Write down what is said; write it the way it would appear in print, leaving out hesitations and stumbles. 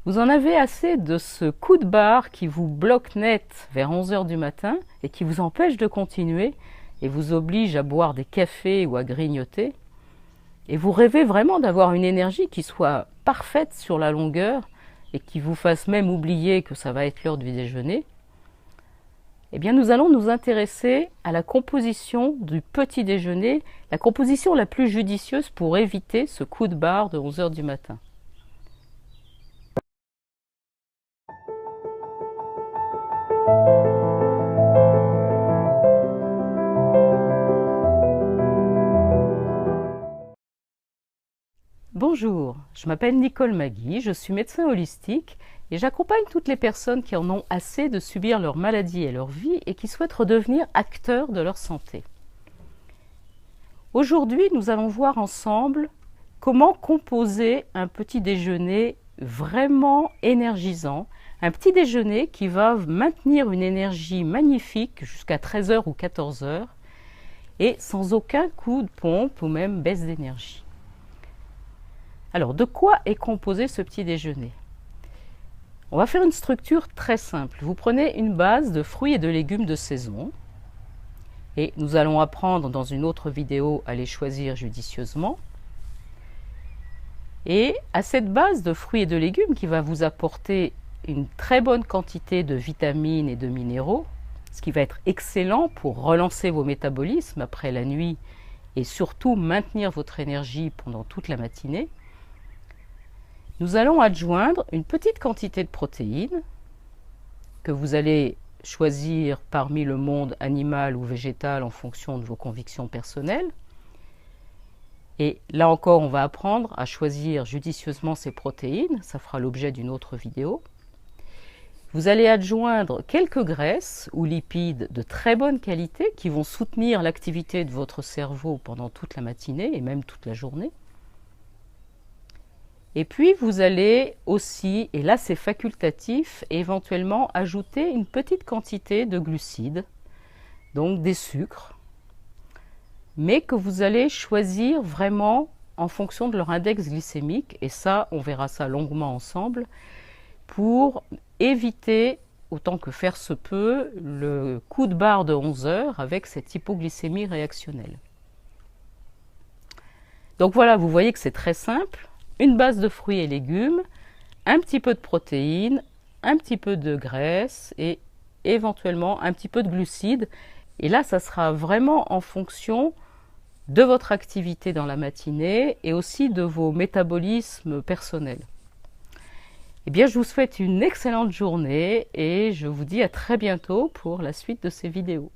Vous en avez assez de ce coup de barre qui vous bloque net vers 11 heures du matin et qui vous empêche de continuer et vous oblige à boire des cafés ou à grignoter. Et vous rêvez vraiment d'avoir une énergie qui soit parfaite sur la longueur et qui vous fasse même oublier que ça va être l'heure du déjeuner. Eh bien, nous allons nous intéresser à la composition du petit déjeuner, la composition la plus judicieuse pour éviter ce coup de barre de 11 heures du matin. Bonjour, je m'appelle Nicole Magui, je suis médecin holistique et j'accompagne toutes les personnes qui en ont assez de subir leur maladie et leur vie et qui souhaitent redevenir acteurs de leur santé. Aujourd'hui, nous allons voir ensemble comment composer un petit déjeuner vraiment énergisant, un petit déjeuner qui va maintenir une énergie magnifique jusqu'à 13h ou 14h et sans aucun coup de pompe ou même baisse d'énergie. Alors, de quoi est composé ce petit déjeuner? On va faire une structure très simple. Vous prenez une base de fruits et de légumes de saison et nous allons apprendre dans une autre vidéo à les choisir judicieusement. Et à cette base de fruits et de légumes qui va vous apporter une très bonne quantité de vitamines et de minéraux, ce qui va être excellent pour relancer vos métabolismes après la nuit et surtout maintenir votre énergie pendant toute la matinée, nous allons adjoindre une petite quantité de protéines que vous allez choisir parmi le monde animal ou végétal en fonction de vos convictions personnelles. Et là encore, on va apprendre à choisir judicieusement ces protéines, ça fera l'objet d'une autre vidéo. Vous allez adjoindre quelques graisses ou lipides de très bonne qualité qui vont soutenir l'activité de votre cerveau pendant toute la matinée et même toute la journée. Et puis vous allez aussi, et là c'est facultatif, éventuellement ajouter une petite quantité de glucides, donc des sucres, mais que vous allez choisir vraiment en fonction de leur index glycémique, et ça on verra ça longuement ensemble, pour éviter, autant que faire se peut, le coup de barre de 11 heures avec cette hypoglycémie réactionnelle. Donc voilà, vous voyez que c'est très simple. Une base de fruits et légumes, un petit peu de protéines, un petit peu de graisse et éventuellement un petit peu de glucides. Et là, ça sera vraiment en fonction de votre activité dans la matinée et aussi de vos métabolismes personnels. Eh bien, je vous souhaite une excellente journée et je vous dis à très bientôt pour la suite de ces vidéos.